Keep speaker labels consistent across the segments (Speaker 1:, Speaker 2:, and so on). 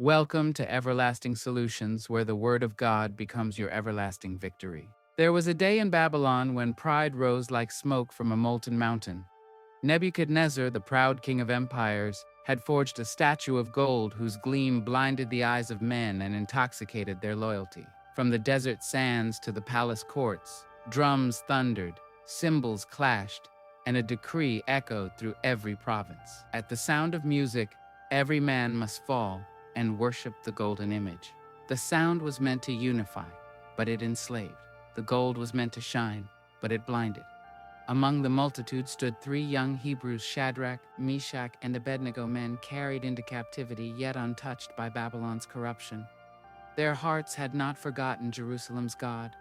Speaker 1: Welcome to Everlasting Solutions, where the Word of God becomes your everlasting victory. There was a day in Babylon when pride rose like smoke from a molten mountain. Nebuchadnezzar, the proud king of empires, had forged a statue of gold whose gleam blinded the eyes of men and intoxicated their loyalty. From the desert sands to the palace courts, drums thundered, cymbals clashed, and a decree echoed through every province. At the sound of music, every man must fall and worship the golden image. The sound was meant to unify, but it enslaved. The gold was meant to shine, but it blinded. Among the multitude stood 3 young Hebrews, Shadrach, Meshach, and Abednego, men carried into captivity yet untouched by Babylon's corruption. Their hearts had not forgotten Jerusalem's God.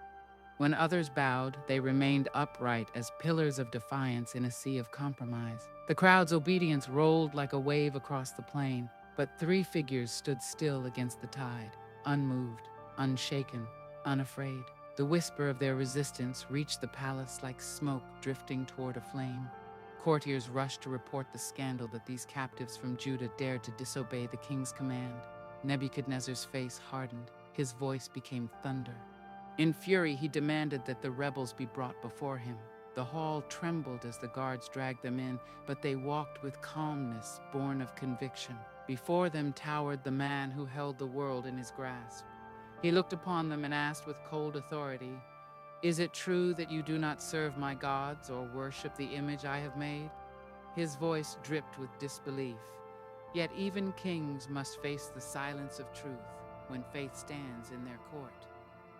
Speaker 1: When others bowed, they remained upright as pillars of defiance in a sea of compromise. The crowd's obedience rolled like a wave across the plain, but 3 figures stood still against the tide, unmoved, unshaken, unafraid. The whisper of their resistance reached the palace like smoke drifting toward a flame. Courtiers rushed to report the scandal that these captives from Judah dared to disobey the king's command. Nebuchadnezzar's face hardened. His voice became thunder. In fury, he demanded that the rebels be brought before him. The hall trembled as the guards dragged them in, but they walked with calmness born of conviction. Before them towered the man who held the world in his grasp. He looked upon them and asked with cold authority, "Is it true that you do not serve my gods or worship the image I have made?" His voice dripped with disbelief. Yet even kings must face the silence of truth when faith stands in their court.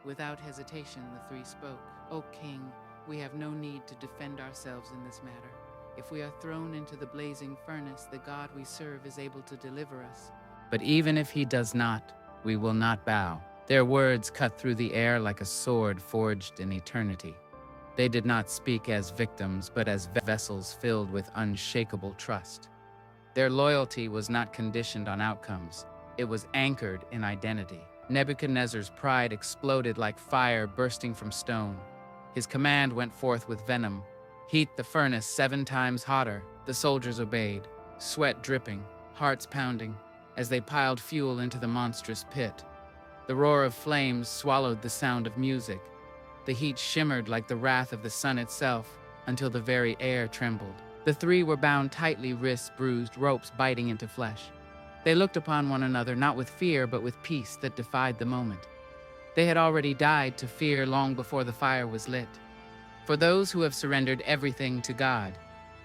Speaker 1: Without hesitation, the 3 spoke. "O king, we have no need to defend ourselves in this matter. If we are thrown into the blazing furnace, the God we serve is able to deliver us. But even if he does not, we will not bow." Their words cut through the air like a sword forged in eternity. They did not speak as victims, but as vessels filled with unshakable trust. Their loyalty was not conditioned on outcomes. It was anchored in identity. Nebuchadnezzar's pride exploded like fire bursting from stone. His command went forth with venom. "Heat the furnace 7 times hotter." The soldiers obeyed, sweat dripping, hearts pounding, as they piled fuel into the monstrous pit. The roar of flames swallowed the sound of music. The heat shimmered like the wrath of the sun itself, until the very air trembled. The 3 were bound tightly, wrists bruised, ropes biting into flesh. They looked upon one another not with fear, but with peace that defied the moment. They had already died to fear long before the fire was lit. For those who have surrendered everything to God,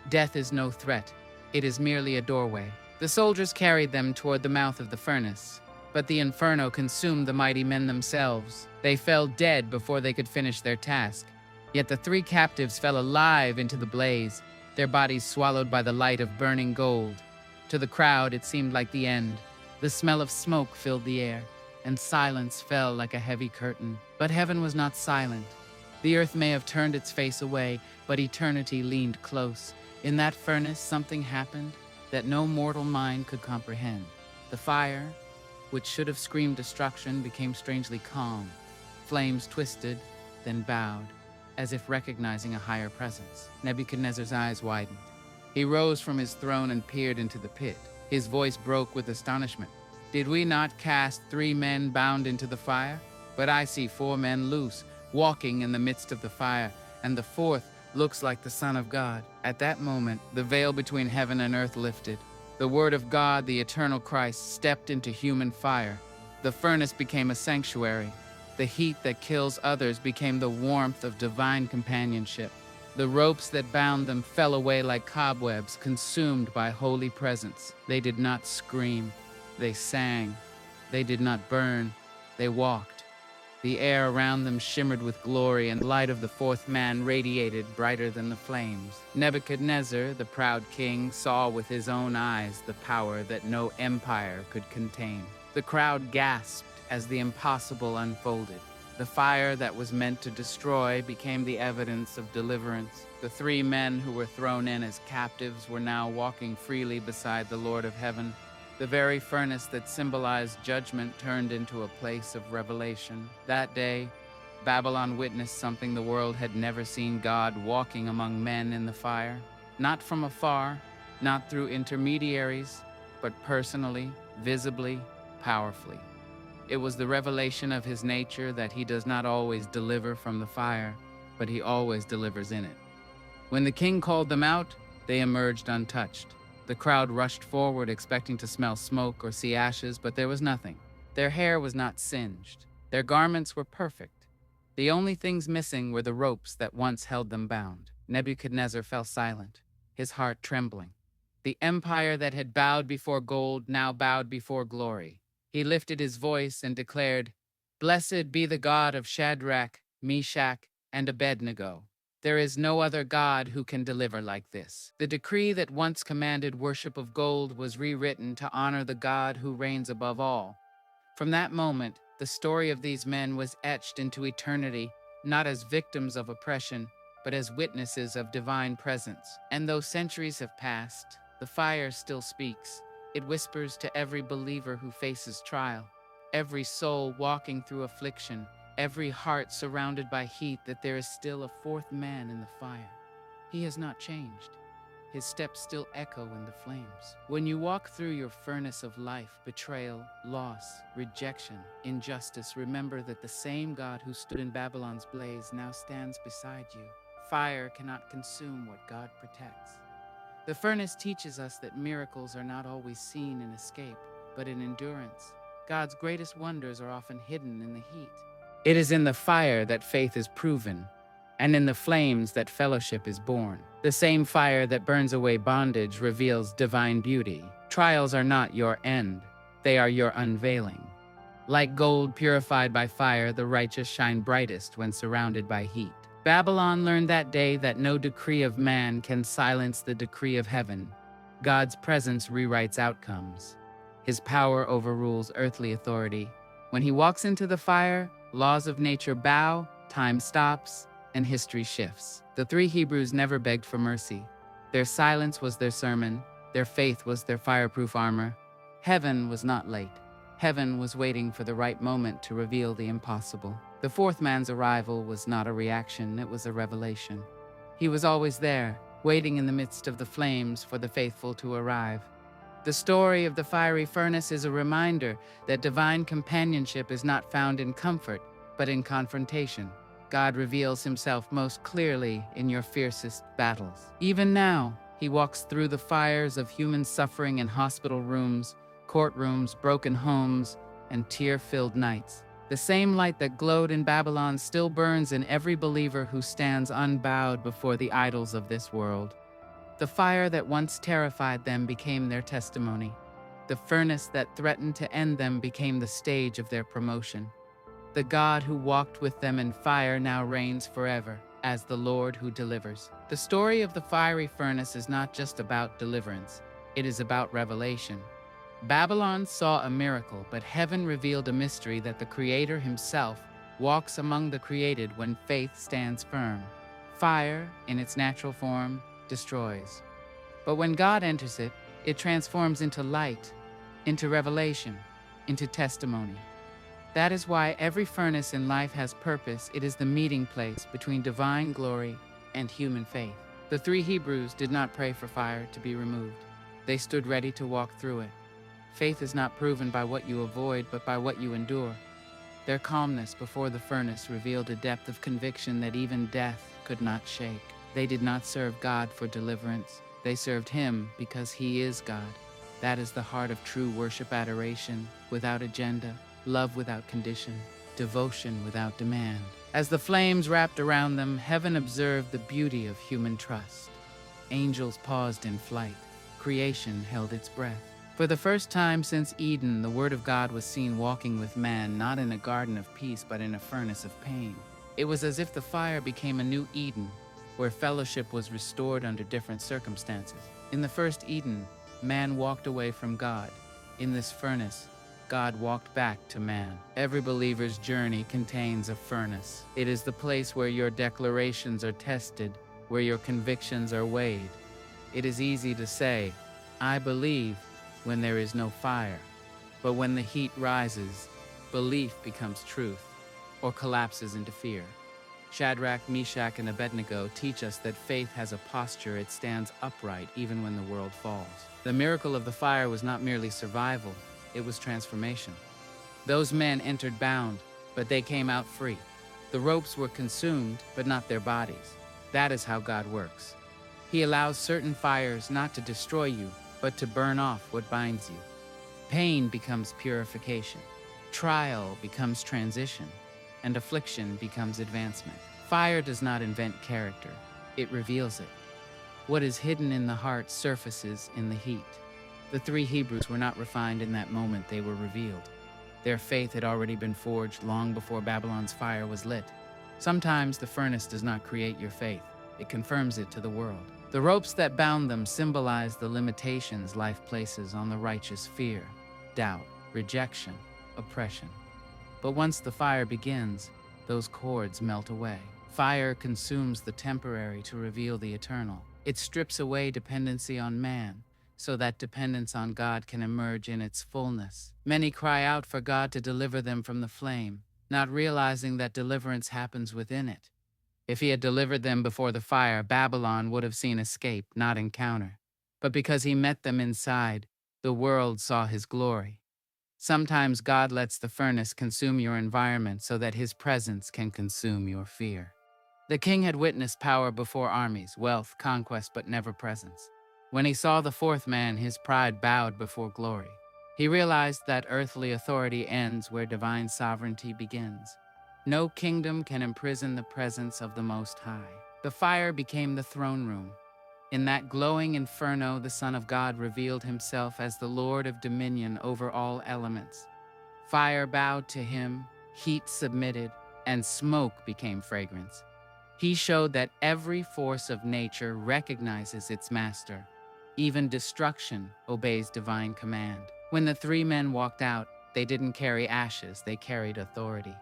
Speaker 1: death is no threat. It is merely a doorway. The soldiers carried them toward the mouth of the furnace, but the inferno consumed the mighty men themselves. They fell dead before they could finish their task. Yet the 3 captives fell alive into the blaze, their bodies swallowed by the light of burning gold. To the crowd, it seemed like the end. The smell of smoke filled the air, and silence fell like a heavy curtain. But heaven was not silent. The earth may have turned its face away, but eternity leaned close. In that furnace, something happened that no mortal mind could comprehend. The fire, which should have screamed destruction, became strangely calm. Flames twisted, then bowed, as if recognizing a higher presence. Nebuchadnezzar's eyes widened. He rose from his throne and peered into the pit. His voice broke with astonishment. "Did we not cast 3 men bound into the fire? But I see 4 men loose, walking in the midst of the fire, and the 4th looks like the Son of God." At that moment, the veil between heaven and earth lifted. The Word of God, the eternal Christ, stepped into human fire. The furnace became a sanctuary. The heat that kills others became the warmth of divine companionship. The ropes that bound them fell away like cobwebs, consumed by holy presence. They did not scream. They sang. They did not burn. They walked. The air around them shimmered with glory, and the light of the 4th man radiated brighter than the flames. Nebuchadnezzar, the proud king, saw with his own eyes the power that no empire could contain. The crowd gasped as the impossible unfolded. The fire that was meant to destroy became the evidence of deliverance. The 3 men who were thrown in as captives were now walking freely beside the Lord of heaven. The very furnace that symbolized judgment turned into a place of revelation. That day, Babylon witnessed something the world had never seen: God walking among men in the fire. Not from afar, not through intermediaries, but personally, visibly, powerfully. It was the revelation of his nature that he does not always deliver from the fire, but he always delivers in it. When the king called them out, they emerged untouched. The crowd rushed forward expecting to smell smoke or see ashes, but there was nothing. Their hair was not singed. Their garments were perfect. The only things missing were the ropes that once held them bound. Nebuchadnezzar fell silent, his heart trembling. The empire that had bowed before gold now bowed before glory. He lifted his voice and declared, "Blessed be the God of Shadrach, Meshach, and Abednego. There is no other God who can deliver like this." The decree that once commanded worship of gold was rewritten to honor the God who reigns above all. From that moment, the story of these men was etched into eternity, not as victims of oppression, but as witnesses of divine presence. And though centuries have passed, the fire still speaks. It whispers to every believer who faces trial, every soul walking through affliction, every heart surrounded by heat, that there is still a fourth man in the fire. He has not changed. His steps still echo in the flames. When you walk through your furnace of life, betrayal, loss, rejection, injustice, remember that the same God who stood in Babylon's blaze now stands beside you. Fire cannot consume what God protects. The furnace teaches us that miracles are not always seen in escape, but in endurance. God's greatest wonders are often hidden in the heat. It is in the fire that faith is proven, and in the flames that fellowship is born. The same fire that burns away bondage reveals divine beauty. Trials are not your end, they are your unveiling. Like gold purified by fire, the righteous shine brightest when surrounded by heat. Babylon learned that day that no decree of man can silence the decree of heaven. God's presence rewrites outcomes. His power overrules earthly authority. When he walks into the fire, laws of nature bow, time stops, and history shifts. The three Hebrews never begged for mercy. Their silence was their sermon. Their faith was their fireproof armor. Heaven was not late. Heaven was waiting for the right moment to reveal the impossible. The fourth man's arrival was not a reaction, it was a revelation. He was always there, waiting in the midst of the flames for the faithful to arrive. The story of the fiery furnace is a reminder that divine companionship is not found in comfort, but in confrontation. God reveals himself most clearly in your fiercest battles. Even now, he walks through the fires of human suffering in hospital rooms, courtrooms, broken homes, and tear-filled nights. The same light that glowed in Babylon still burns in every believer who stands unbowed before the idols of this world. The fire that once terrified them became their testimony. The furnace that threatened to end them became the stage of their promotion. The God who walked with them in fire now reigns forever as the Lord who delivers. The story of the fiery furnace is not just about deliverance, it is about revelation. Babylon saw a miracle, but heaven revealed a mystery that the Creator himself walks among the created when faith stands firm. Fire, in its natural form, destroys. But when God enters it, it transforms into light, into revelation, into testimony. That is why every furnace in life has purpose. It is the meeting place between divine glory and human faith. The three Hebrews did not pray for fire to be removed. They stood ready to walk through it. Faith is not proven by what you avoid, but by what you endure. Their calmness before the furnace revealed a depth of conviction that even death could not shake. They did not serve God for deliverance. They served him because he is God. That is the heart of true worship, adoration without agenda, love without condition, devotion without demand. As the flames wrapped around them, heaven observed the beauty of human trust. Angels paused in flight. Creation held its breath. For the first time since Eden, the Word of God was seen walking with man, not in a garden of peace, but in a furnace of pain. It was as if the fire became a new Eden, where fellowship was restored under different circumstances. In the first Eden, man walked away from God. In this furnace, God walked back to man. Every believer's journey contains a furnace. It is the place where your declarations are tested, where your convictions are weighed. It is easy to say, "I believe," when there is no fire. But when the heat rises, belief becomes truth, or collapses into fear. Shadrach, Meshach, and Abednego teach us that faith has a posture. It stands upright even when the world falls. The miracle of the fire was not merely survival. it was transformation. Those men entered bound, but they came out free. The ropes were consumed, but not their bodies. That is how God works. He allows certain fires not to destroy you, but to burn off what binds you. Pain becomes purification. Trial becomes transition. And affliction becomes advancement. Fire does not invent character. It reveals it. What is hidden in the heart surfaces in the heat. The three Hebrews were not refined in that moment, they were revealed. Their faith had already been forged long before Babylon's fire was lit. Sometimes the furnace does not create your faith, it confirms it to the world. The ropes that bound them symbolize the limitations life places on the righteous: fear, doubt, rejection, oppression. But once the fire begins, those cords melt away. Fire consumes the temporary to reveal the eternal. It strips away dependency on man, so that dependence on God can emerge in its fullness. Many cry out for God to deliver them from the flame, not realizing that deliverance happens within it. If he had delivered them before the fire, Babylon would have seen escape, not encounter. But because he met them inside, the world saw his glory. Sometimes God lets the furnace consume your environment so that his presence can consume your fear. The king had witnessed power before armies, wealth, conquest, but never presence. When he saw the fourth man, his pride bowed before glory. He realized that earthly authority ends where divine sovereignty begins. No kingdom can imprison the presence of the Most High. The fire became the throne room. In that glowing inferno, the Son of God revealed himself as the Lord of dominion over all elements. Fire bowed to him, heat submitted, and smoke became fragrance. He showed that every force of nature recognizes its master. Even destruction obeys divine command. When the three men walked out, they didn't carry ashes, they carried authority.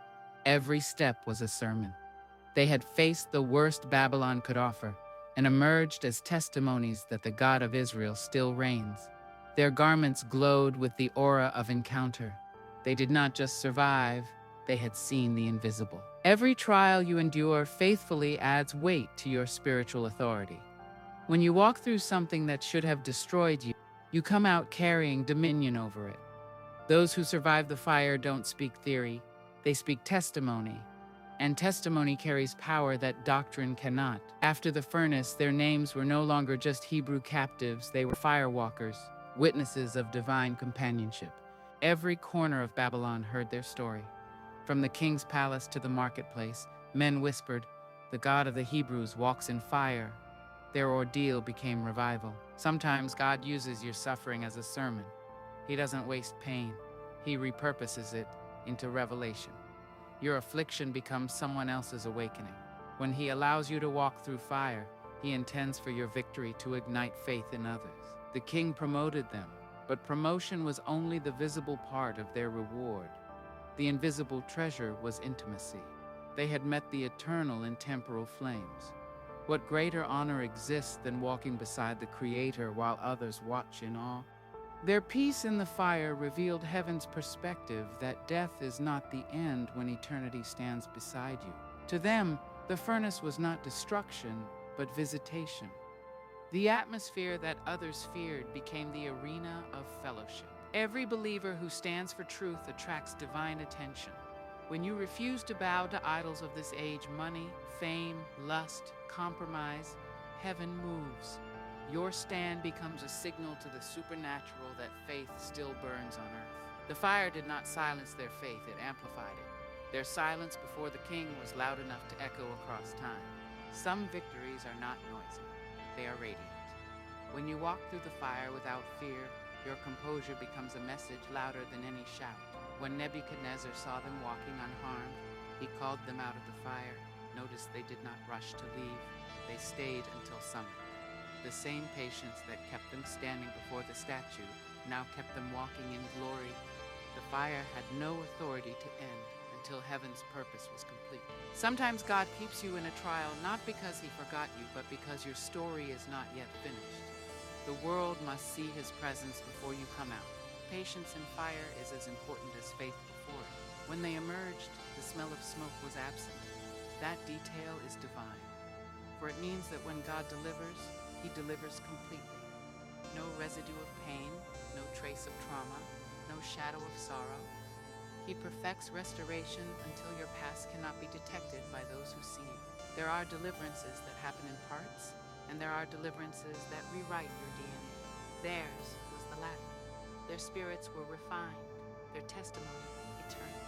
Speaker 1: Every step was a sermon. They had faced the worst Babylon could offer and emerged as testimonies that the God of Israel still reigns. Their garments glowed with the aura of encounter. They did not just survive, they had seen the invisible. Every trial you endure faithfully adds weight to your spiritual authority. When you walk through something that should have destroyed you, you come out carrying dominion over it. Those who survive the fire don't speak theory, they speak testimony. And testimony carries power that doctrine cannot. After the furnace, their names were no longer just Hebrew captives, they were firewalkers, witnesses of divine companionship. Every corner of Babylon heard their story. From the king's palace to the marketplace, men whispered, "The God of the Hebrews walks in fire." Their ordeal became revival. Sometimes God uses your suffering as a sermon. He doesn't waste pain. He repurposes it into revelation. Your affliction becomes someone else's awakening. When he allows you to walk through fire, he intends for your victory to ignite faith in others. The king promoted them, but promotion was only the visible part of their reward. The invisible treasure was intimacy. They had met the eternal in temporal flames. What greater honor exists than walking beside the Creator while others watch in awe? Their peace in the fire revealed heaven's perspective that death is not the end when eternity stands beside you. To them, the furnace was not destruction, but visitation. The atmosphere that others feared became the arena of fellowship. Every believer who stands for truth attracts divine attention. When you refuse to bow to idols of this age, money, fame, lust, compromise, heaven moves. Your stand becomes a signal to the supernatural that faith still burns on earth. The fire did not silence their faith, it amplified it. Their silence before the king was loud enough to echo across time. Some victories are not noisy, they are radiant. When you walk through the fire without fear, your composure becomes a message louder than any shout. When Nebuchadnezzar saw them walking unharmed, he called them out of the fire. Notice they did not rush to leave, they stayed until summoned. The same patience that kept them standing before the statue now kept them walking in glory. The fire had no authority to end until heaven's purpose was complete. Sometimes God keeps you in a trial not because he forgot you, but because your story is not yet finished. The world must see his presence before you come out. Patience in fire is as important as faith before it. When they emerged, the smell of smoke was absent. That detail is divine, for it means that when God delivers, he delivers completely. No residue of pain, no trace of trauma, no shadow of sorrow. He perfects restoration until your past cannot be detected by those who see you. There are deliverances that happen in parts, and there are deliverances that rewrite your DNA. Theirs was the latter. Their spirits were refined, their testimony eternal.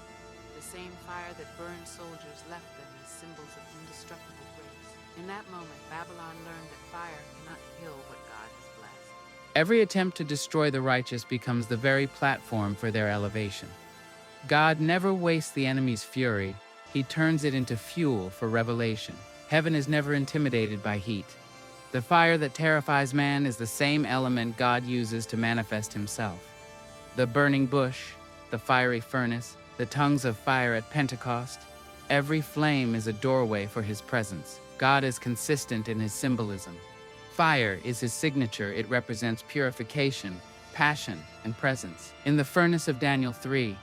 Speaker 1: The same fire that burned soldiers left them as symbols of indestructible grace. In that moment, Babylon learned that fire cannot kill what God has blessed. Every attempt to destroy the righteous becomes the very platform for their elevation. God never wastes the enemy's fury. He turns it into fuel for revelation. Heaven is never intimidated by heat. The fire that terrifies man is the same element God uses to manifest himself. The burning bush, the fiery furnace, the tongues of fire at Pentecost, every flame is a doorway for his presence. God is consistent in his symbolism. Fire is his signature. It represents purification, passion, and presence. In the furnace of Daniel 3,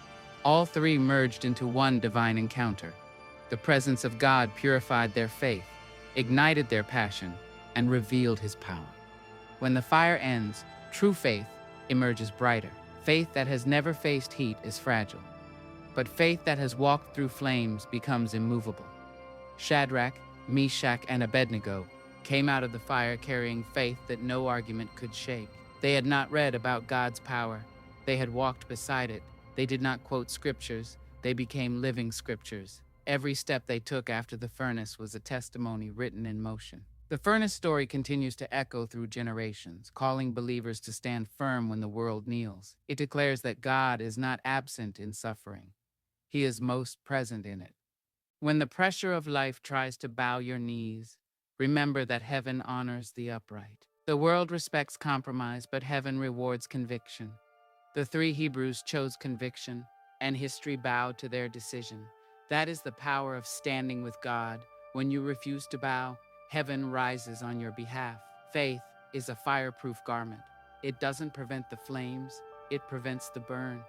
Speaker 1: all three merged into one divine encounter. The presence of God purified their faith, ignited their passion, and revealed his power. When the fire ends, true faith emerges brighter. Faith that has never faced heat is fragile, but faith that has walked through flames becomes immovable. Shadrach, Meshach, and Abednego came out of the fire carrying faith that no argument could shake. They had not read about God's power. They had walked beside it. They did not quote scriptures. They became living scriptures. Every step they took after the furnace was a testimony written in motion. The furnace story continues to echo through generations, calling believers to stand firm when the world kneels. It declares that God is not absent in suffering. He is most present in it. When the pressure of life tries to bow your knees, remember that heaven honors the upright. The world respects compromise, but heaven rewards conviction. The three Hebrews chose conviction, and history bowed to their decision. That is the power of standing with God. When you refuse to bow, heaven rises on your behalf. Faith is a fireproof garment. It doesn't prevent the flames, it prevents the burn.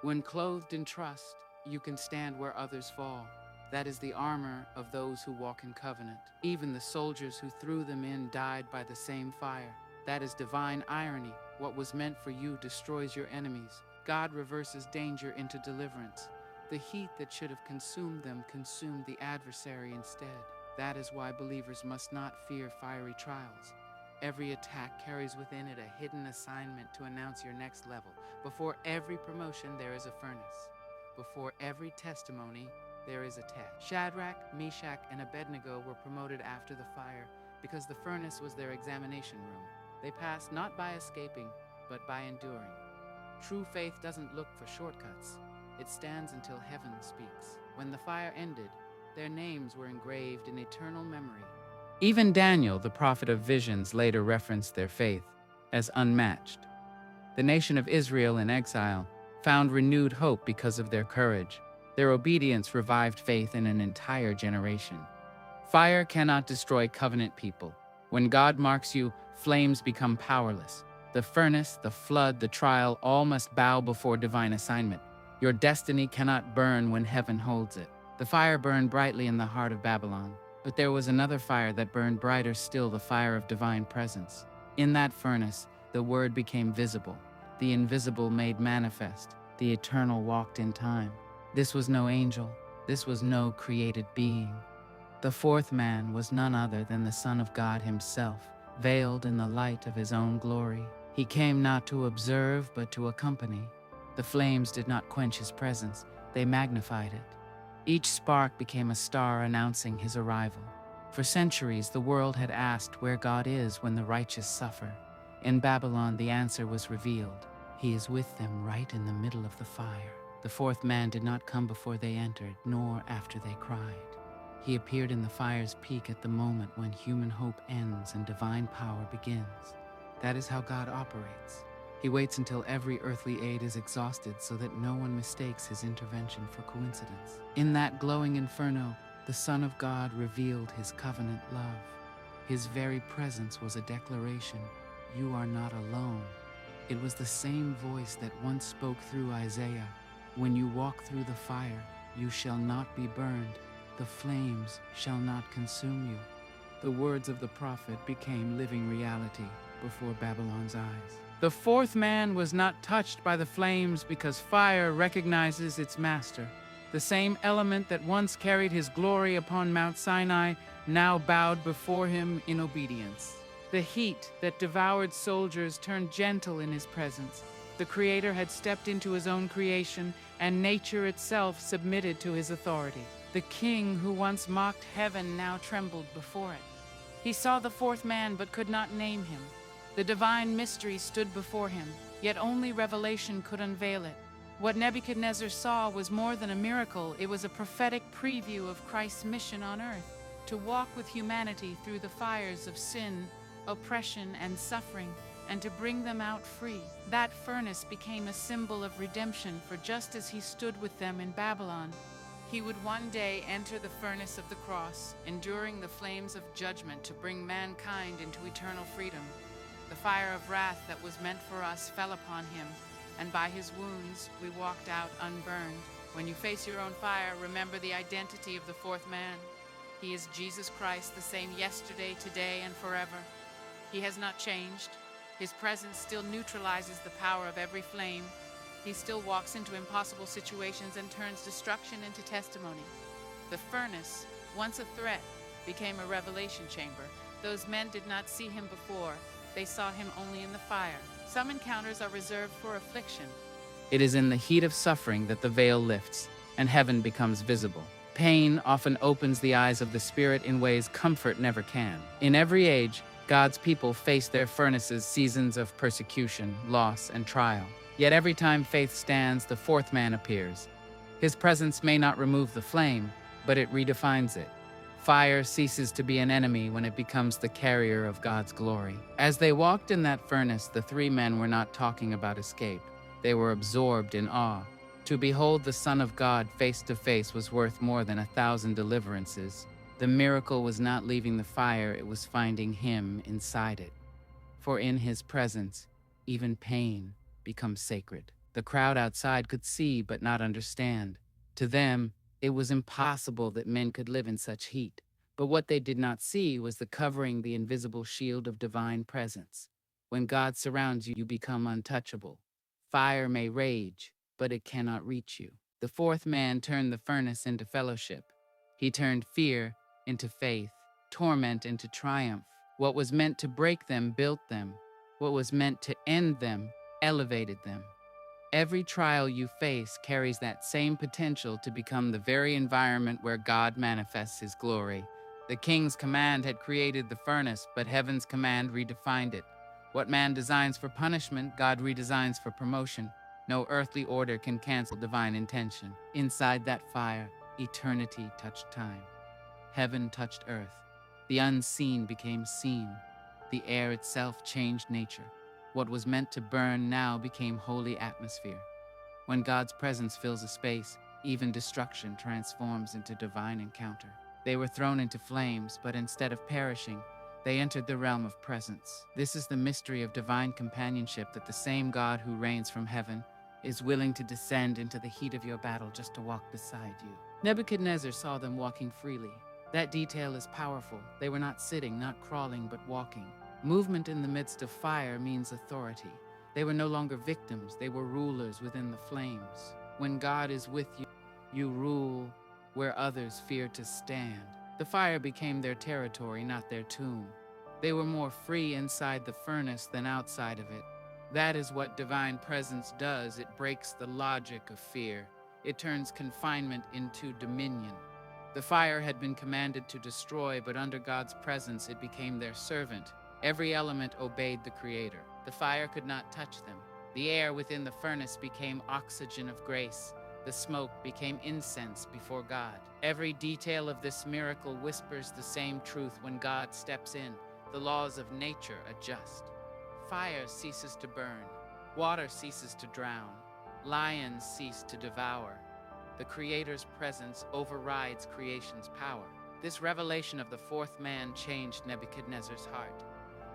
Speaker 1: When clothed in trust, you can stand where others fall. That is the armor of those who walk in covenant. Even the soldiers who threw them in died by the same fire. That is divine irony. What was meant for you destroys your enemies. God reverses danger into deliverance. The heat that should have consumed them consumed the adversary instead. That is why believers must not fear fiery trials. Every attack carries within it a hidden assignment to announce your next level. Before every promotion, there is a furnace. Before every testimony, there is a test. Shadrach, Meshach, and Abednego were promoted after the fire because the furnace was their examination room. They passed not by escaping, but by enduring. True faith doesn't look for shortcuts. It stands until heaven speaks. When the fire ended, their names were engraved in eternal memory. Even Daniel, the prophet of visions, later referenced their faith as unmatched. The nation of Israel in exile found renewed hope because of their courage. Their obedience revived faith in an entire generation. Fire cannot destroy covenant people. When God marks you, flames become powerless. The furnace, the flood, the trial, all must bow before divine assignment. Your destiny cannot burn when heaven holds it. The fire burned brightly in the heart of Babylon, but there was another fire that burned brighter still, the fire of divine presence. In that furnace, the Word became visible, the invisible made manifest, the eternal walked in time. This was no angel, this was no created being. The fourth man was none other than the Son of God himself, veiled in the light of his own glory. He came not to observe, but to accompany. The flames did not quench his presence, they magnified it. Each spark became a star announcing his arrival. For centuries, the world had asked where God is when the righteous suffer. In Babylon, the answer was revealed. He is with them right in the middle of the fire. The fourth man did not come before they entered, nor after they cried. He appeared in the fire's peak at the moment when human hope ends and divine power begins. That is how God operates. He waits until every earthly aid is exhausted so that no one mistakes his intervention for coincidence. In that glowing inferno, the Son of God revealed his covenant love. His very presence was a declaration, "You are not alone." It was the same voice that once spoke through Isaiah, "When you walk through the fire, you shall not be burned. The flames shall not consume you." The words of the prophet became living reality before Babylon's eyes. The fourth man was not touched by the flames because fire recognizes its master. The same element that once carried his glory upon Mount Sinai now bowed before him in obedience. The heat that devoured soldiers turned gentle in his presence. The Creator had stepped into his own creation, and nature itself submitted to his authority. The king who once mocked heaven now trembled before it. He saw the fourth man but could not name him. The divine mystery stood before him, yet only revelation could unveil it. What Nebuchadnezzar saw was more than a miracle, it was a prophetic preview of Christ's mission on earth, to walk with humanity through the fires of sin, oppression, and suffering, and to bring them out free. That furnace became a symbol of redemption, for just as he stood with them in Babylon, he would one day enter the furnace of the cross, enduring the flames of judgment to bring mankind into eternal freedom. The fire of wrath that was meant for us fell upon him, and by his wounds we walked out unburned. When you face your own fire, remember the identity of the fourth man. He is Jesus Christ, the same yesterday, today, and forever. He has not changed. His presence still neutralizes the power of every flame. He still walks into impossible situations and turns destruction into testimony. The furnace, once a threat, became a revelation chamber. Those men did not see him before. They saw him only in the fire. Some encounters are reserved for affliction. It is in the heat of suffering that the veil lifts, and heaven becomes visible. Pain often opens the eyes of the spirit in ways comfort never can. In every age, God's people face their furnaces, seasons of persecution, loss, and trial. Yet every time faith stands, the fourth man appears. His presence may not remove the flame, but it redefines it. Fire ceases to be an enemy when it becomes the carrier of God's glory. As they walked in that furnace, the three men were not talking about escape. They were absorbed in awe. To behold the Son of God face to face was worth more than 1,000 deliverances. The miracle was not leaving the fire, it was finding him inside it. For in his presence, even pain becomes sacred. The crowd outside could see but not understand. To them, it was impossible that men could live in such heat. But what they did not see was the covering, the invisible shield of divine presence. When God surrounds you, you become untouchable. Fire may rage, but it cannot reach you. The fourth man turned the furnace into fellowship. He turned fear into faith, torment into triumph. What was meant to break them built them. What was meant to end them elevated them. Every trial you face carries that same potential to become the very environment where God manifests his glory. The king's command had created the furnace, but heaven's command redefined it. What man designs for punishment, God redesigns for promotion. No earthly order can cancel divine intention. Inside that fire, eternity touched time. Heaven touched earth. The unseen became seen. The air itself changed nature. What was meant to burn now became holy atmosphere. When God's presence fills a space, even destruction transforms into divine encounter. They were thrown into flames, but instead of perishing, they entered the realm of presence. This is the mystery of divine companionship, that the same God who reigns from heaven is willing to descend into the heat of your battle just to walk beside you. Nebuchadnezzar saw them walking freely. That detail is powerful. They were not sitting, not crawling, but walking. Movement in the midst of fire means authority. They were no longer victims, they were rulers within the flames. When God is with you, you rule where others fear to stand. The fire became their territory, not their tomb. They were more free inside the furnace than outside of it. That is what divine presence does. It breaks the logic of fear. It turns confinement into dominion. The fire had been commanded to destroy, but under God's presence it became their servant. Every element obeyed the Creator. The fire could not touch them. The air within the furnace became oxygen of grace. The smoke became incense before God. Every detail of this miracle whispers the same truth. When God steps in, the laws of nature adjust. Fire ceases to burn. Water ceases to drown. Lions cease to devour. The Creator's presence overrides creation's power. This revelation of the fourth man changed Nebuchadnezzar's heart.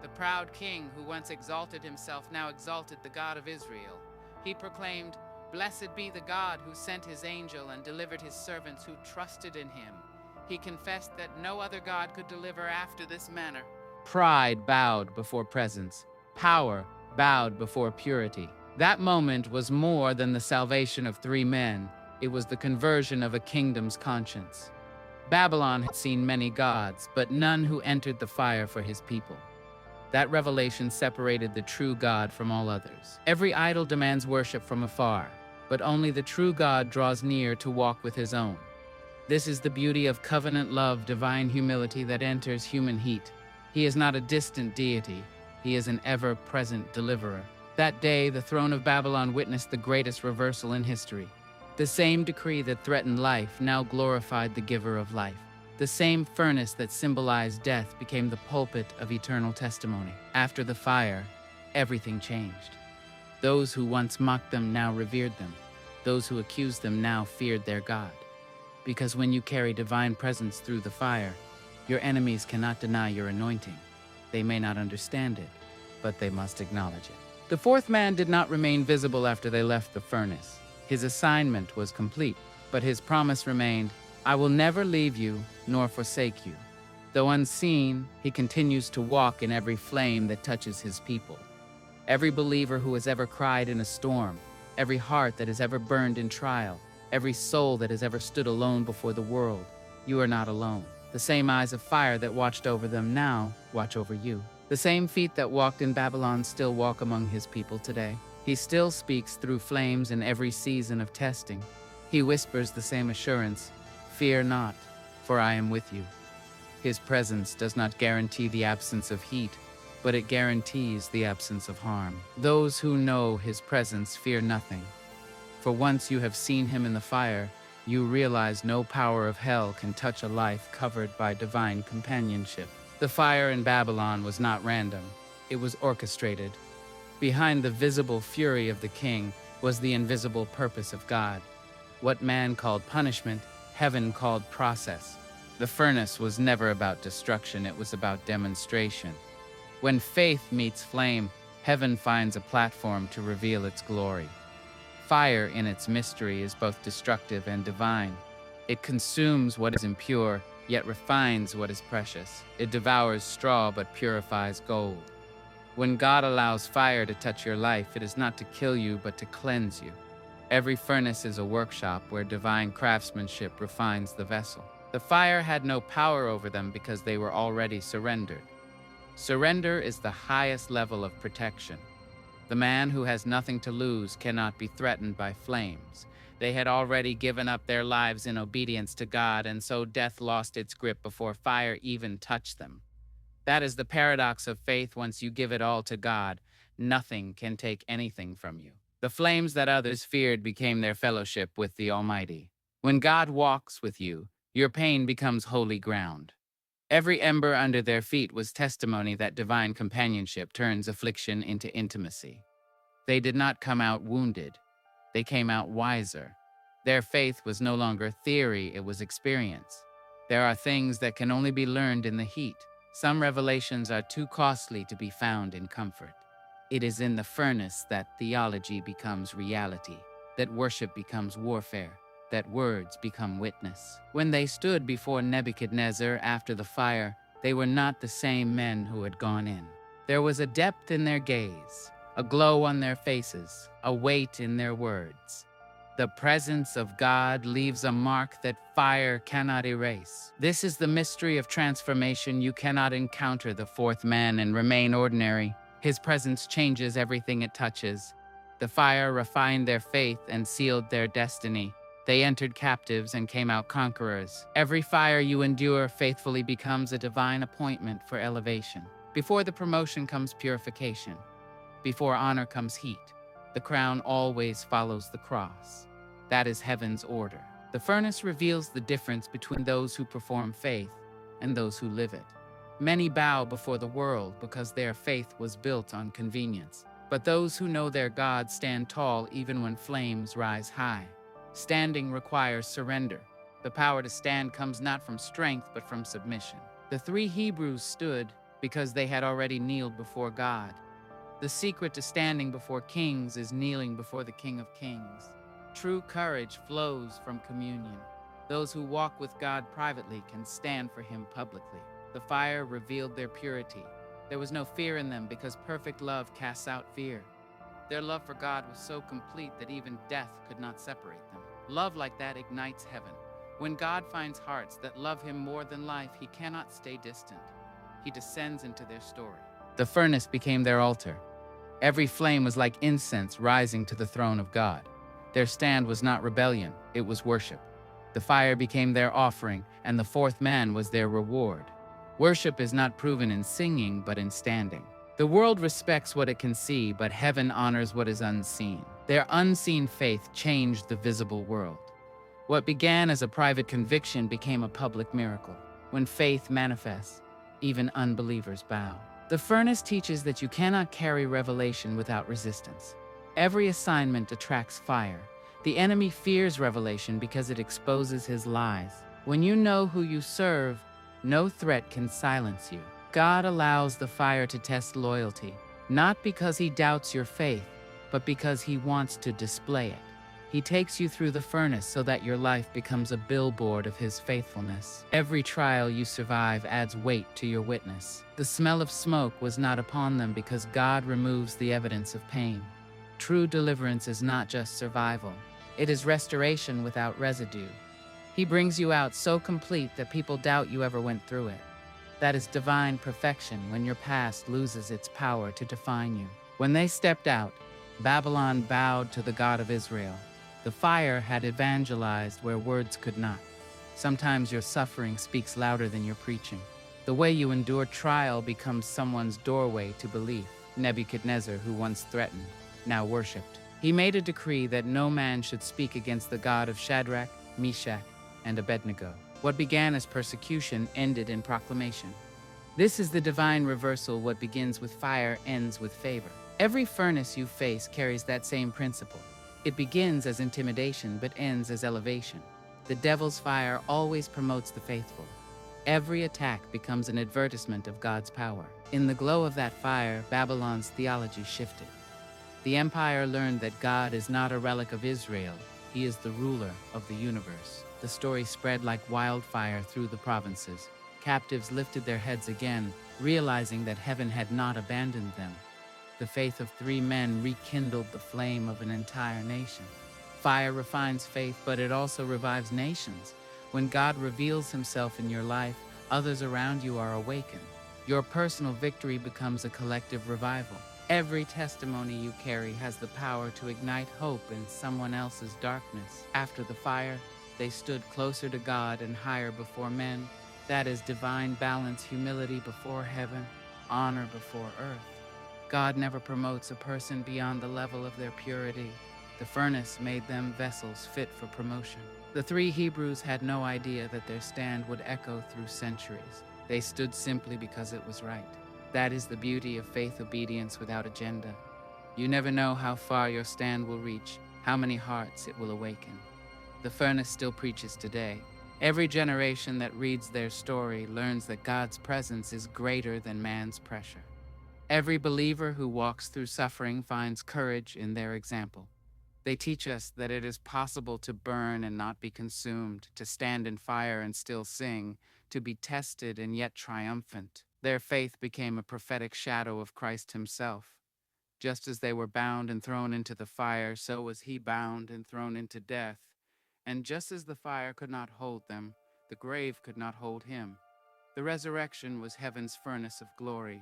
Speaker 1: The proud king who once exalted himself now exalted the God of Israel. He proclaimed, "Blessed be the God who sent his angel and delivered his servants who trusted in him." He confessed that no other God could deliver after this manner. Pride bowed before presence. Power bowed before purity. That moment was more than the salvation of 3 men, it was the conversion of a kingdom's conscience. Babylon had seen many gods, but none who entered the fire for his people. That revelation separated the true God from all others. Every idol demands worship from afar, but only the true God draws near to walk with his own. This is the beauty of covenant love, divine humility that enters human heat. He is not a distant deity, he is an ever-present deliverer. That day, the throne of Babylon witnessed the greatest reversal in history. The same decree that threatened life now glorified the giver of life. The same furnace that symbolized death became the pulpit of eternal testimony. After the fire, everything changed. Those who once mocked them now revered them. Those who accused them now feared their God. Because when you carry divine presence through the fire, your enemies cannot deny your anointing. They may not understand it, but they must acknowledge it. The 4th man did not remain visible after they left the furnace. His assignment was complete, but his promise remained, I will never leave you nor forsake you. Though unseen, he continues to walk in every flame that touches his people. Every believer who has ever cried in a storm, every heart that has ever burned in trial, every soul that has ever stood alone before the world, you are not alone. The same eyes of fire that watched over them now watch over you. The same feet that walked in Babylon still walk among his people today. He still speaks through flames in every season of testing. He whispers the same assurance, fear not, for I am with you. His presence does not guarantee the absence of heat, but it guarantees the absence of harm. Those who know his presence fear nothing. For once you have seen him in the fire, you realize no power of hell can touch a life covered by divine companionship. The fire in Babylon was not random. It was orchestrated. Behind the visible fury of the king was the invisible purpose of God. What man called punishment, heaven called process. The furnace was never about destruction, it was about demonstration. When faith meets flame, heaven finds a platform to reveal its glory. Fire in its mystery is both destructive and divine. It consumes what is impure, yet refines what is precious. It devours straw but purifies gold. When God allows fire to touch your life, it is not to kill you but to cleanse you. Every furnace is a workshop where divine craftsmanship refines the vessel. The fire had no power over them because they were already surrendered. Surrender is the highest level of protection. The man who has nothing to lose cannot be threatened by flames. They had already given up their lives in obedience to God, and so death lost its grip before fire even touched them. That is the paradox of faith. Once you give it all to God, nothing can take anything from you. The flames that others feared became their fellowship with the Almighty. When God walks with you, your pain becomes holy ground. Every ember under their feet was testimony that divine companionship turns affliction into intimacy. They did not come out wounded. They came out wiser. Their faith was no longer theory, it was experience. There are things that can only be learned in the heat. Some revelations are too costly to be found in comfort. It is in the furnace that theology becomes reality, that worship becomes warfare, that words become witness. When they stood before Nebuchadnezzar after the fire, they were not the same men who had gone in. There was a depth in their gaze, a glow on their faces, a weight in their words. The presence of God leaves a mark that fire cannot erase. This is the mystery of transformation. You cannot encounter the 4th man and remain ordinary. His presence changes everything it touches. The fire refined their faith and sealed their destiny. They entered captives and came out conquerors. Every fire you endure faithfully becomes a divine appointment for elevation. Before the promotion comes purification. Before honor comes heat. The crown always follows the cross. That is heaven's order. The furnace reveals the difference between those who perform faith and those who live it. Many bow before the world because their faith was built on convenience. But those who know their God stand tall even when flames rise high. Standing requires surrender. The power to stand comes not from strength but from submission. The 3 Hebrews stood because they had already kneeled before God. The secret to standing before kings is kneeling before the King of Kings. True courage flows from communion. Those who walk with God privately can stand for him publicly. The fire revealed their purity. There was no fear in them because perfect love casts out fear. Their love for God was so complete that even death could not separate them. Love like that ignites heaven. When God finds hearts that love Him more than life, He cannot stay distant. He descends into their story. The furnace became their altar. Every flame was like incense rising to the throne of God. Their stand was not rebellion, it was worship. The fire became their offering, and the fourth man was their reward. Worship is not proven in singing, but in standing. The world respects what it can see, but heaven honors what is unseen. Their unseen faith changed the visible world. What began as a private conviction became a public miracle. When faith manifests, even unbelievers bow. The furnace teaches that you cannot carry revelation without resistance. Every assignment attracts fire. The enemy fears revelation because it exposes his lies. When you know who you serve, no threat can silence you. God allows the fire to test loyalty, not because He doubts your faith, but because He wants to display it. He takes you through the furnace so that your life becomes a billboard of His faithfulness. Every trial you survive adds weight to your witness. The smell of smoke was not upon them because God removes the evidence of pain. True deliverance is not just survival. It is restoration without residue. He brings you out so complete that people doubt you ever went through it. That is divine perfection when your past loses its power to define you. When they stepped out, Babylon bowed to the God of Israel. The fire had evangelized where words could not. Sometimes your suffering speaks louder than your preaching. The way you endure trial becomes someone's doorway to belief. Nebuchadnezzar, who once threatened, now worshipped. He made a decree that no man should speak against the God of Shadrach, Meshach, and Abednego. What began as persecution ended in proclamation. This is the divine reversal. What begins with fire ends with favor. Every furnace you face carries that same principle. It begins as intimidation but ends as elevation. The devil's fire always promotes the faithful. Every attack becomes an advertisement of God's power. In the glow of that fire, Babylon's theology shifted. The empire learned that God is not a relic of Israel. He is the ruler of the universe. The story spread like wildfire through the provinces. Captives lifted their heads again, realizing that heaven had not abandoned them. The faith of 3 men rekindled the flame of an entire nation. Fire refines faith, but it also revives nations. When God reveals Himself in your life, others around you are awakened. Your personal victory becomes a collective revival. Every testimony you carry has the power to ignite hope in someone else's darkness. After the fire, they stood closer to God and higher before men. That is divine balance, humility before heaven, honor before earth. God never promotes a person beyond the level of their purity. The furnace made them vessels fit for promotion. The 3 Hebrews had no idea that their stand would echo through centuries. They stood simply because it was right. That is the beauty of faith obedience without agenda. You never know how far your stand will reach, how many hearts it will awaken. The furnace still preaches today. Every generation that reads their story learns that God's presence is greater than man's pressure. Every believer who walks through suffering finds courage in their example. They teach us that it is possible to burn and not be consumed, to stand in fire and still sing, to be tested and yet triumphant. Their faith became a prophetic shadow of Christ Himself. Just as they were bound and thrown into the fire, so was He bound and thrown into death. And just as the fire could not hold them, the grave could not hold Him. The resurrection was heaven's furnace of glory.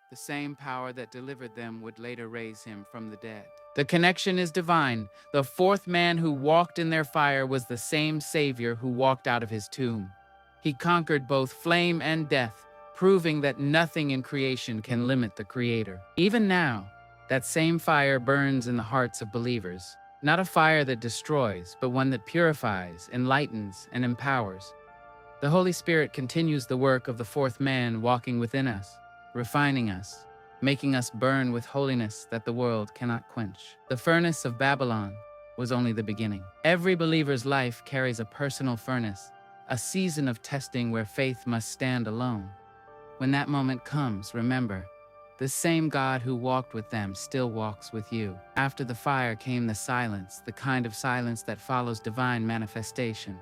Speaker 1: The same power that delivered them would later raise Him from the dead. The connection is divine. The 4th man who walked in their fire was the same Savior who walked out of His tomb. He conquered both flame and death, proving that nothing in creation can limit the Creator. Even now, that same fire burns in the hearts of believers. Not a fire that destroys, but one that purifies, enlightens, and empowers. The Holy Spirit continues the work of the 4th man walking within us, refining us, making us burn with holiness that the world cannot quench. The furnace of Babylon was only the beginning. Every believer's life carries a personal furnace, a season of testing where faith must stand alone. When that moment comes, remember, the same God who walked with them still walks with you. After the fire came the silence, the kind of silence that follows divine manifestation.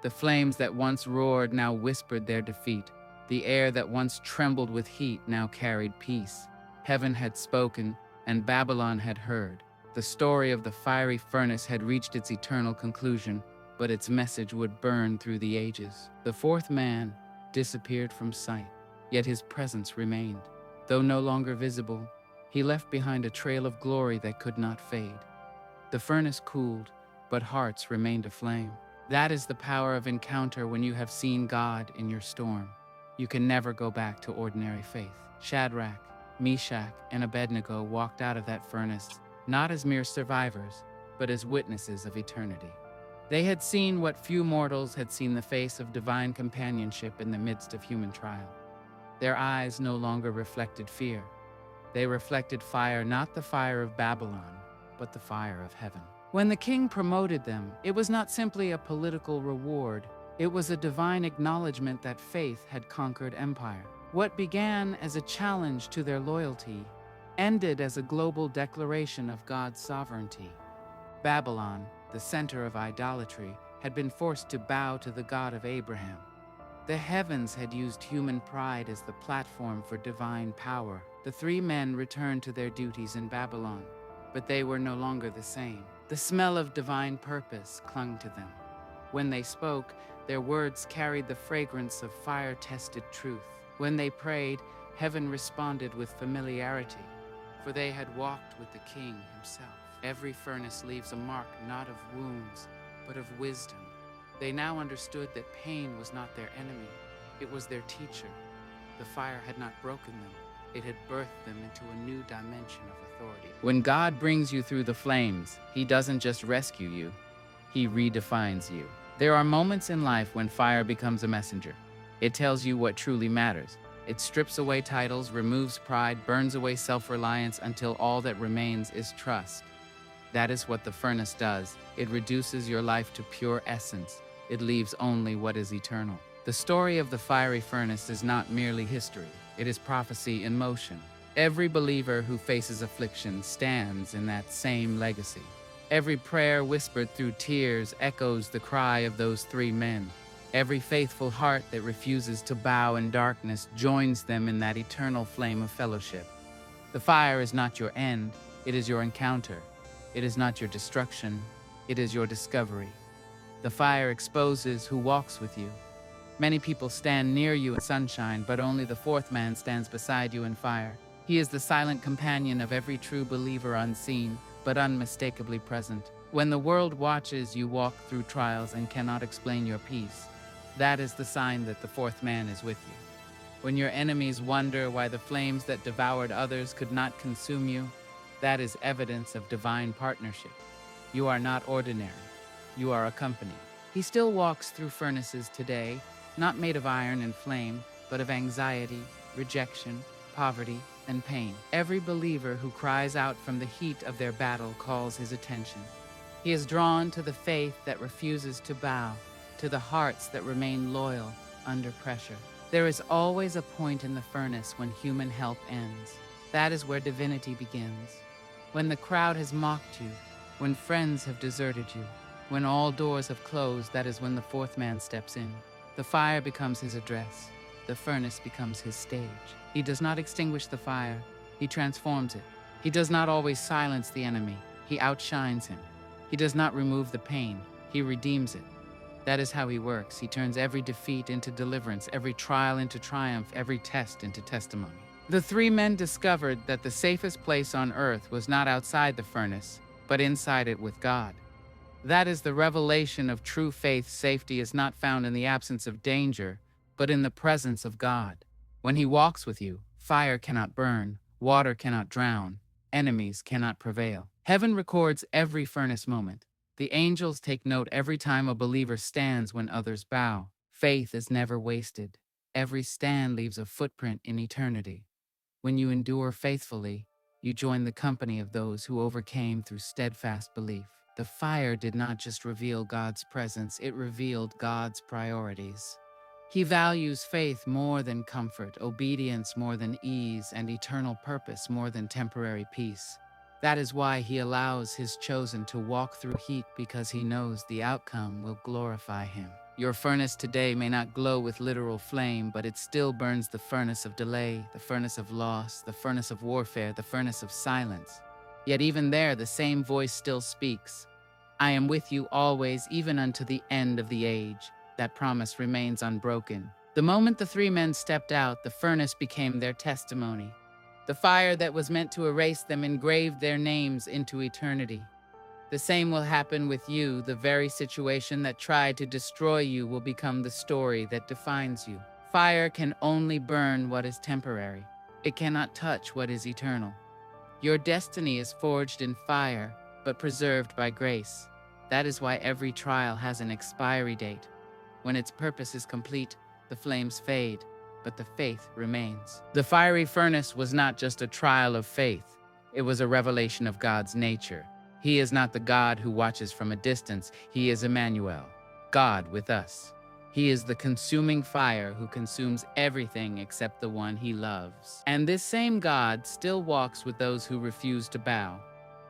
Speaker 1: The flames that once roared now whispered their defeat. The air that once trembled with heat now carried peace. Heaven had spoken, and Babylon had heard. The story of the fiery furnace had reached its eternal conclusion, but its message would burn through the ages. The fourth man disappeared from sight, yet his presence remained. Though no longer visible, he left behind a trail of glory that could not fade. The furnace cooled, but hearts remained aflame. That is the power of encounter when you have seen God in your storm. You can never go back to ordinary faith. Shadrach, Meshach, and Abednego walked out of that furnace, not as mere survivors, but as witnesses of eternity. They had seen what few mortals had seen: the face of divine companionship in the midst of human trial. Their eyes no longer reflected fear. They reflected fire, not the fire of Babylon, but the fire of heaven. When the king promoted them, it was not simply a political reward. It was a divine acknowledgement that faith had conquered empire. What began as a challenge to their loyalty ended as a global declaration of God's sovereignty. Babylon, the center of idolatry, had been forced to bow to the God of Abraham. The heavens had used human pride as the platform for divine power. The three men returned to their duties in Babylon, but they were no longer the same. The smell of divine purpose clung to them. When they spoke, their words carried the fragrance of fire-tested truth. When they prayed, heaven responded with familiarity, for they had walked with the King himself. Every furnace leaves a mark not of wounds, but of wisdom. They now understood that pain was not their enemy, it was their teacher. The fire had not broken them, it had birthed them into a new dimension of authority. When God brings you through the flames, He doesn't just rescue you, He redefines you. There are moments in life when fire becomes a messenger. It tells you what truly matters. It strips away titles, removes pride, burns away self-reliance until all that remains is trust. That is what the furnace does. It reduces your life to pure essence. It leaves only what is eternal. The story of the fiery furnace is not merely history. It is prophecy in motion. Every believer who faces affliction stands in that same legacy. Every prayer whispered through tears echoes the cry of those three men. Every faithful heart that refuses to bow in darkness joins them in that eternal flame of fellowship. The fire is not your end, it is your encounter. It is not your destruction, it is your discovery. The fire exposes who walks with you. Many people stand near you in sunshine, but only the fourth man stands beside you in fire. He is the silent companion of every true believer, unseen, but unmistakably present. When the world watches you walk through trials and cannot explain your peace, that is the sign that the fourth man is with you. When your enemies wonder why the flames that devoured others could not consume you, that is evidence of divine partnership. You are not ordinary. You are a company. He still walks through furnaces today, not made of iron and flame, but of anxiety, rejection, poverty, and pain. Every believer who cries out from the heat of their battle calls his attention. He is drawn to the faith that refuses to bow, to the hearts that remain loyal under pressure. There is always a point in the furnace when human help ends. That is where divinity begins. When the crowd has mocked you, when friends have deserted you, when all doors have closed, that is when the fourth man steps in. The fire becomes his address. The furnace becomes his stage. He does not extinguish the fire. He transforms it. He does not always silence the enemy. He outshines him. He does not remove the pain. He redeems it. That is how he works. He turns every defeat into deliverance, every trial into triumph, every test into testimony. The three men discovered that the safest place on earth was not outside the furnace, but inside it with God. That is the revelation of true faith. Safety is not found in the absence of danger, but in the presence of God. When He walks with you, fire cannot burn, water cannot drown, enemies cannot prevail. Heaven records every furnace moment. The angels take note every time a believer stands when others bow. Faith is never wasted. Every stand leaves a footprint in eternity. When you endure faithfully, you join the company of those who overcame through steadfast belief. The fire did not just reveal God's presence, it revealed God's priorities. He values faith more than comfort, obedience more than ease, and eternal purpose more than temporary peace. That is why He allows His chosen to walk through heat, because He knows the outcome will glorify Him. Your furnace today may not glow with literal flame, but it still burns the furnace of delay, the furnace of loss, the furnace of warfare, the furnace of silence. Yet even there, the same voice still speaks. I am with you always, even unto the end of the age. That promise remains unbroken. The moment the three men stepped out, the furnace became their testimony. The fire that was meant to erase them engraved their names into eternity. The same will happen with you. The very situation that tried to destroy you will become the story that defines you. Fire can only burn what is temporary. It cannot touch what is eternal. Your destiny is forged in fire, but preserved by grace. That is why every trial has an expiry date. When its purpose is complete, the flames fade, but the faith remains. The fiery furnace was not just a trial of faith. It was a revelation of God's nature. He is not the God who watches from a distance. He is Emmanuel, God with us. He is the consuming fire who consumes everything except the one he loves. And this same God still walks with those who refuse to bow.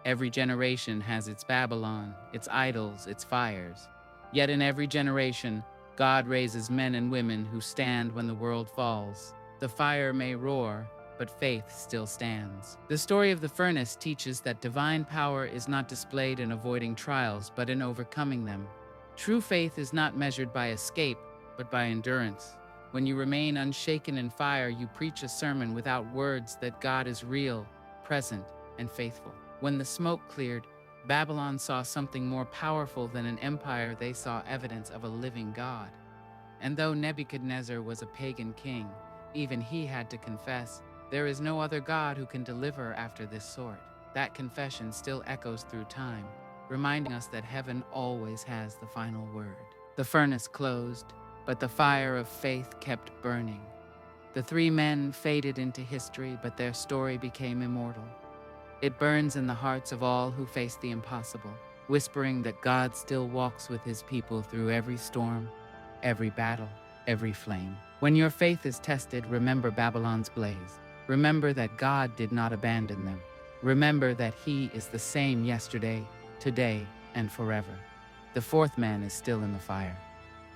Speaker 1: Every generation has its Babylon, its idols, its fires. Yet in every generation, God raises men and women who stand when the world falls. The fire may roar, but faith still stands. The story of the furnace teaches that divine power is not displayed in avoiding trials, but in overcoming them. True faith is not measured by escape, but by endurance. When you remain unshaken in fire, you preach a sermon without words that God is real, present, and faithful. When the smoke cleared, Babylon saw something more powerful than an empire. They saw evidence of a living God. And though Nebuchadnezzar was a pagan king, even he had to confess, there is no other God who can deliver after this sort. That confession still echoes through time, reminding us that heaven always has the final word. The furnace closed, but the fire of faith kept burning. The three men faded into history, but their story became immortal. It burns in the hearts of all who face the impossible, whispering that God still walks with his people through every storm, every battle, every flame. When your faith is tested, remember Babylon's blaze. Remember that God did not abandon them. Remember that he is the same yesterday, today, and forever. The fourth man is still in the fire.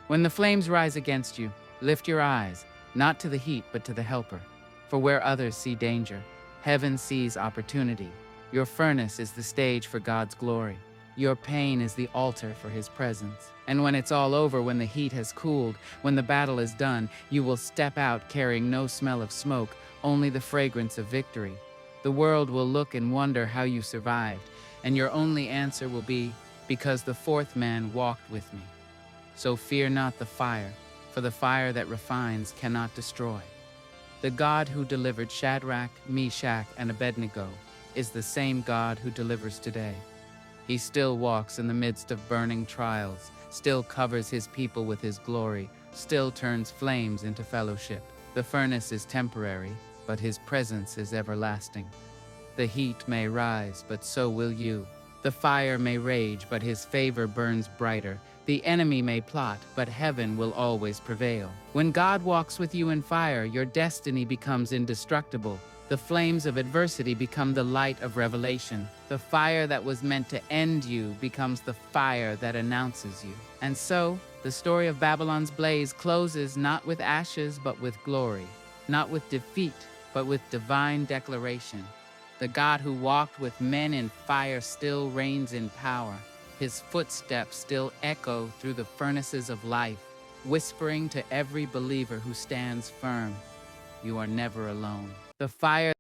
Speaker 1: When the flames rise against you, lift your eyes, not to the heat, but to the helper. For where others see danger, heaven sees opportunity. Your furnace is the stage for God's glory. Your pain is the altar for his presence. And when it's all over, when the heat has cooled, when the battle is done, you will step out carrying no smell of smoke, only the fragrance of victory. The world will look and wonder how you survived, and your only answer will be, because the fourth man walked with me. So fear not the fire, for the fire that refines cannot destroy. The God who delivered Shadrach, Meshach, and Abednego is the same God who delivers today. He still walks in the midst of burning trials, still covers his people with his glory, still turns flames into fellowship. The furnace is temporary, but his presence is everlasting. The heat may rise, but so will you. The fire may rage, but his favor burns brighter. The enemy may plot, but heaven will always prevail. When God walks with you in fire, your destiny becomes indestructible. The flames of adversity become the light of revelation. The fire that was meant to end you becomes the fire that announces you. And so, the story of Babylon's blaze closes not with ashes, but with glory. Not with defeat, but with divine declaration. The God who walked with men in fire still reigns in power. His footsteps still echo through the furnaces of life, whispering to every believer who stands firm, you are never alone. The fire